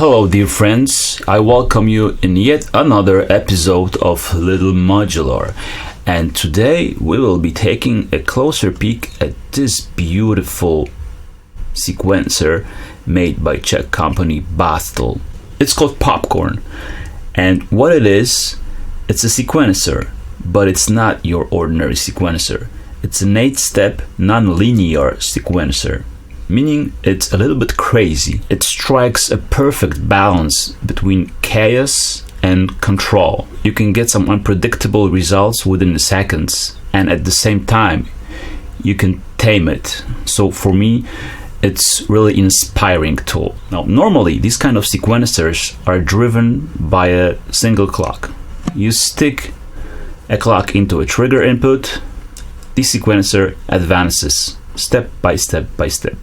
Hello dear friends, I welcome you in yet another episode of Little Modular, and today we will be taking a closer peek at this beautiful sequencer made by Czech company Bastl. It's called Popcorn, and what it is, it's a sequencer, but it's not your ordinary sequencer. It's an 8-step non-linear sequencer, meaning it's a little bit crazy. It strikes a perfect balance between chaos and control. You can get some unpredictable results within the seconds, and at the same time you can tame it. So for me, it's really inspiring tool. Now normally these kind of sequencers are driven by a single clock. You stick a clock into a trigger input, the sequencer advances step by step by step.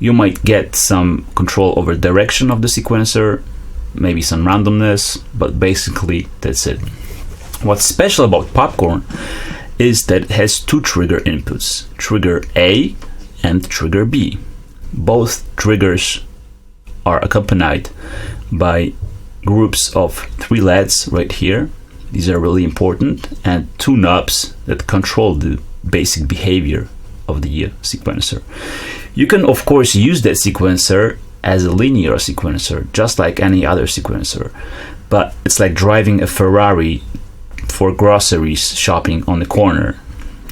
You might get some control over direction of the sequencer, maybe some randomness, but basically that's it. What's special about Popcorn is that it has two trigger inputs, trigger A and trigger B. Both triggers are accompanied by groups of 3 LEDs right here. These are really important, and 2 knobs that control the basic behavior of the sequencer. You can of course use that sequencer as a linear sequencer, just like any other sequencer, but it's like driving a Ferrari for groceries shopping on the corner.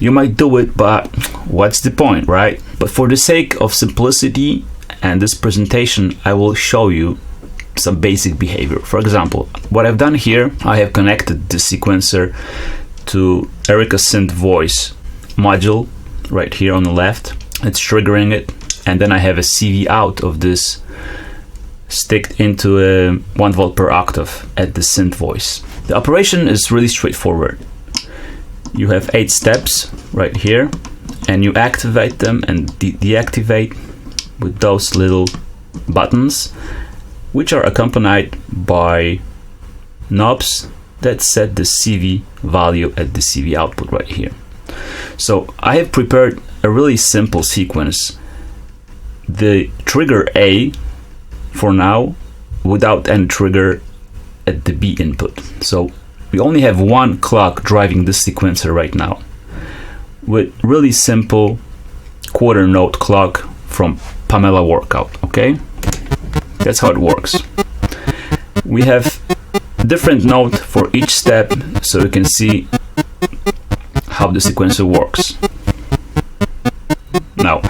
You might do it, but what's the point, right? But for the sake of simplicity and this presentation, I will show you some basic behavior. For example, what I've done here, I have connected the sequencer to Erica synth voice module right here on the left. It's triggering it, and then I have a CV out of this sticked into a 1 volt per octave at the synth voice. The operation is really straightforward. You have 8 steps right here, and you activate them and deactivate with those little buttons, which are accompanied by knobs that set the CV value at the CV output right here. So I have prepared a really simple sequence. The trigger A for now without any trigger at the B input. So we only have 1 clock driving this sequencer right now with really simple quarter note clock from Pamela Workout, okay? That's how it works. We have different note for each step so you can see how the sequencer works. Now,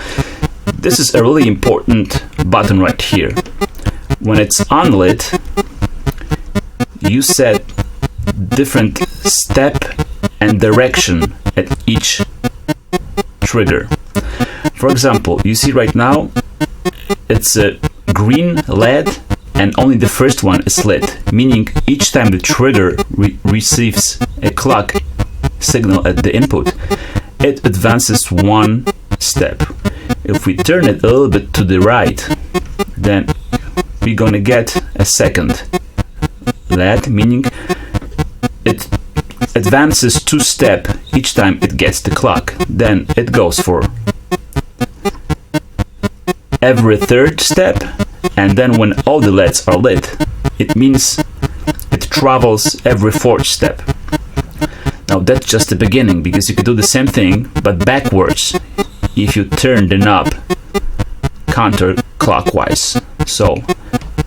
this is a really important button right here. When it's unlit, you set different step and direction at each trigger. For example, you see right now it's a green LED and only the first one is lit, meaning each time the trigger receives a clock signal at the input, it advances 1 step. If we turn it a little bit to the right, then we're gonna get a second LED, meaning it advances 2 steps each time it gets the clock. Then it goes for every 3rd step, and then when all the LEDs are lit, it means it travels every 4th step. Now that's just the beginning, because you could do the same thing but backwards if you turn the knob counterclockwise. So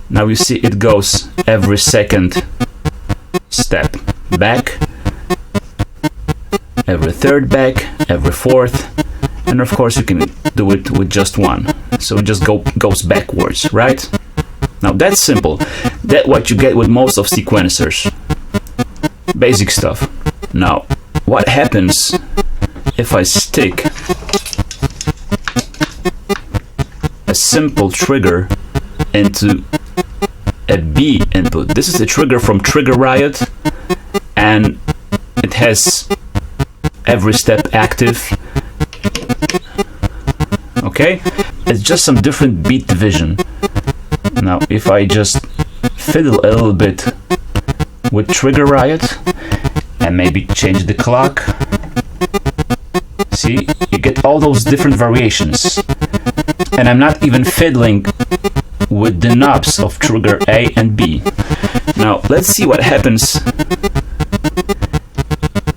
now you see it goes every 2nd step back, every 3rd back, every 4th, and of course you can do it with just 1. So it just goes backwards, right? Now that's simple. That's what you get with most of sequencers. Basic stuff. Now, what happens if I stick a simple trigger into a B input? This is a trigger from Trigger Riot, and it has every step active. Okay? It's just some different beat division. Now, if I just fiddle a little bit with Trigger Riot and maybe change the clock, see, you get all those different variations. And I'm not even fiddling with the knobs of trigger A and B. Now let's see what happens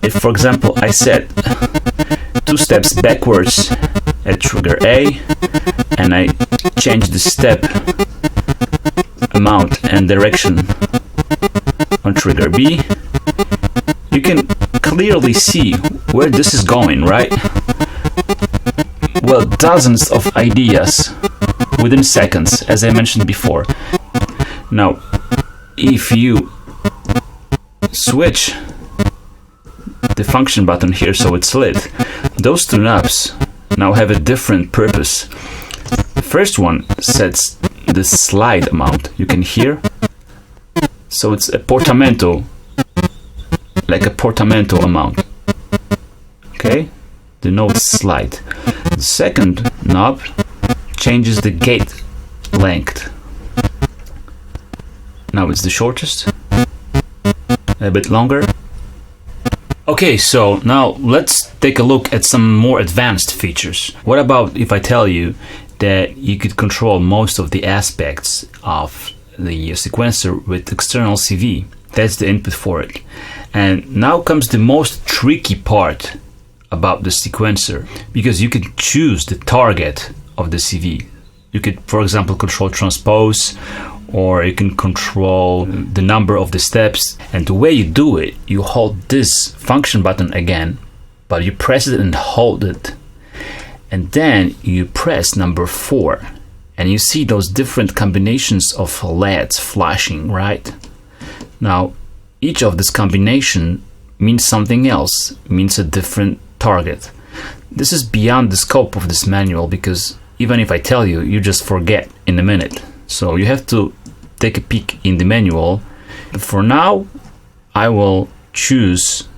if, for example, I set 2 steps backwards at trigger A and I change the step amount and direction on trigger B. You can clearly see where this is going, right? Well, dozens of ideas within seconds, as I mentioned before. Now, if you switch the function button here so it's lit, those 2 knobs now have a different purpose. The first one sets the slide amount, you can hear. So it's a portamento, like a portamento amount. Okay, the notes slide. The second knob changes the gate length. Now it's the shortest, a bit longer. Okay, so now let's take a look at some more advanced features. What about if I tell you that you could control most of the aspects of the sequencer with external CV? That's the input for it. And now comes the most tricky part about the sequencer, because you can choose the target of the CV. You could, for example, control transpose, or you can control the number of the steps. And the way you do it, you hold this function button again, but you press it and hold it. And then you press number 4, and you see those different combinations of LEDs flashing, right? Now, each of this combination means something else, means a different target. This is beyond the scope of this manual, because even if I tell you, you just forget in a minute. So you have to take a peek in the manual. For now, I will choose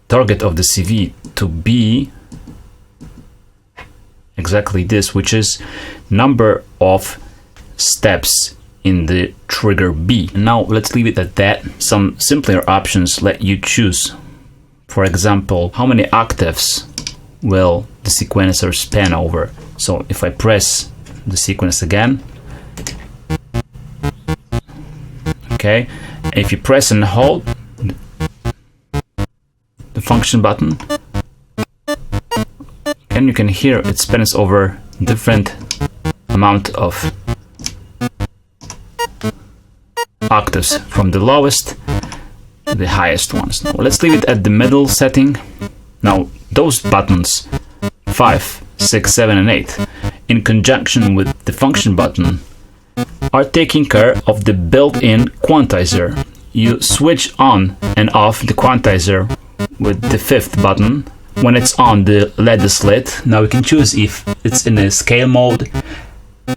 target of the CV to be exactly this, which is number of steps in the trigger B. Now let's leave it at that. Some simpler options let you choose, for example, how many octaves will the sequencer span over. So if I press the sequence again, okay, if you press and hold the function button, and you can hear it spans over different amount of octaves from the lowest to the highest ones. Now, let's leave it at the middle setting. Now those buttons 5, 6, 7 and 8 in conjunction with the function button are taking care of the built-in quantizer. You switch on and off the quantizer with the 5th button. When it's on, the LED is lit. Now we can choose if it's in a scale mode,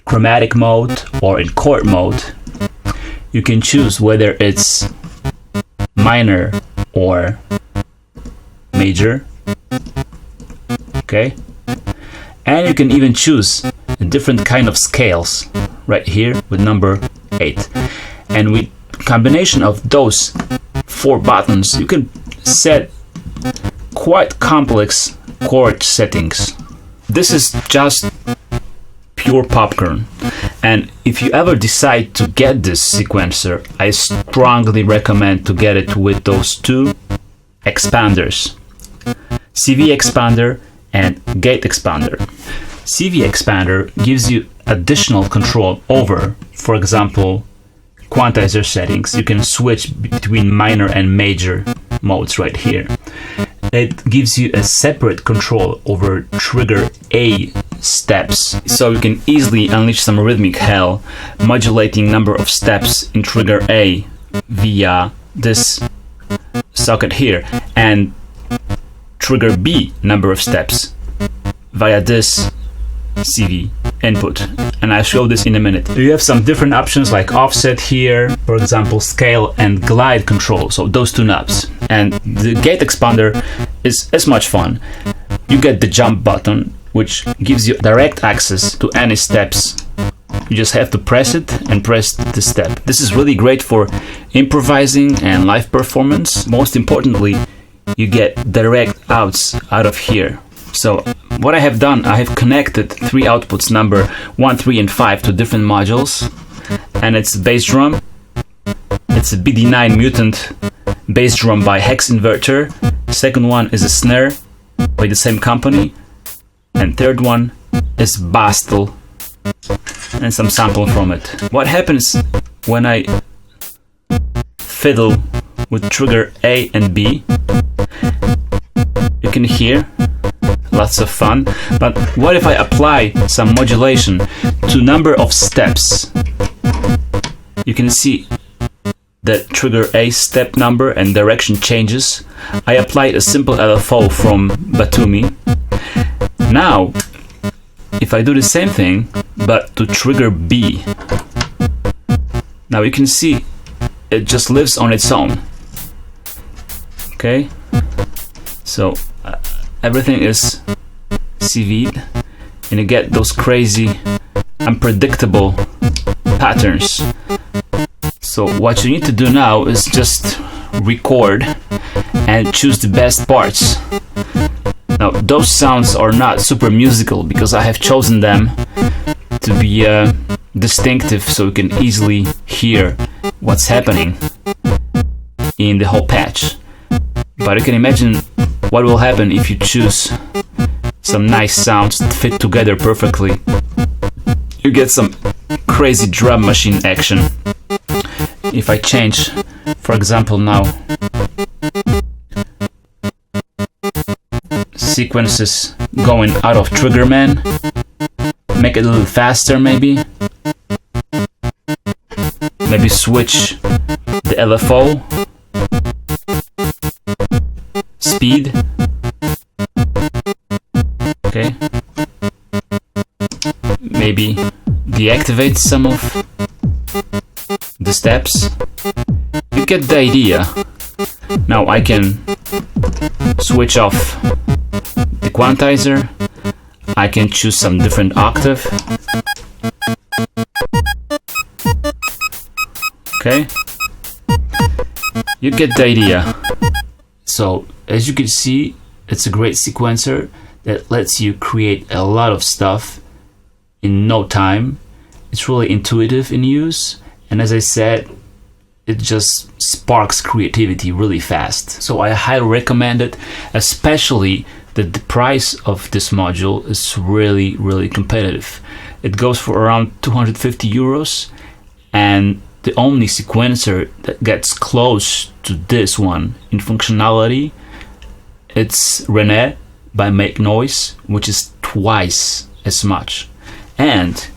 chromatic mode, or in chord mode. You can choose whether it's minor or major. Okay, and you can even choose a different kind of scales right here with number 8. And with combination of those 4 buttons, you can set quite complex chord settings. This is just pure popcorn. And if you ever decide to get this sequencer, I strongly recommend to get it with those 2 expanders, CV expander and gate expander. CV expander gives you additional control over, for example, quantizer settings. You can switch between minor and major modes right here. It gives you a separate control over trigger A steps, so you can easily unleash some rhythmic hell, modulating number of steps in trigger A via this socket here, and trigger B number of steps via this CV input, and I'll show this in a minute. You have some different options like offset here, for example, scale and glide control, so those 2 knobs. And the gate expander is as much fun. You get the jump button, which gives you direct access to any steps. You just have to press it and press the step. This is really great for improvising and live performance. Most importantly, you get direct outs out of here. So what I have done, I have connected 3 outputs, number 1, 3 and 5, to different modules. and it's a bass drum. It's a BD9 mutant bass drum by Hex Inverter. Second one is a snare by the same company, and third one is Bastl, and some sample from it. What happens when I fiddle with trigger A and B? You can hear lots of fun, but what if I apply some modulation to number of steps? You can see that trigger A step number and direction changes. I applied a simple LFO from Batumi. Now, if I do the same thing, but to trigger B, now you can see it just lives on its own. Okay, so everything is CV'd, and you get those crazy, unpredictable patterns. So what you need to do now is just record and choose the best parts. Now those sounds are not super musical because I have chosen them to be distinctive, so you can easily hear what's happening in the whole patch. But you can imagine what will happen if you choose some nice sounds that fit together perfectly. You get some crazy drum machine action. If I change, for example, now sequences going out of trigger man, make it a little faster maybe switch the LFO speed. Okay, maybe deactivate some of the steps. You get the idea. Now I can switch off the quantizer. I can choose some different octave. Okay, you get the idea. So as you can see, it's a great sequencer that lets you create a lot of stuff in no time. It's really intuitive in use, and as I said, it just sparks creativity really fast. So I highly recommend it, especially that the price of this module is really competitive. It goes for around 250 euros, and the only sequencer that gets close to this one in functionality, it's René by Make Noise, which is twice as much. And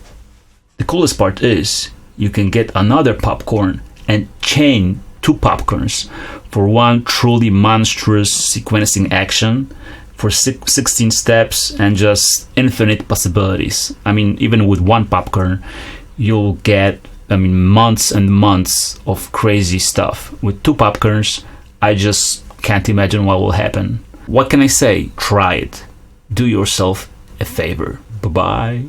the coolest part is you can get another popcorn and chain two popcorns for one truly monstrous sequencing action for 16 steps and just infinite possibilities. I mean, even with one popcorn, you'll get months and months of crazy stuff. With two popcorns, I just can't imagine what will happen. What can I say? Try it. Do yourself a favor. Bye-bye.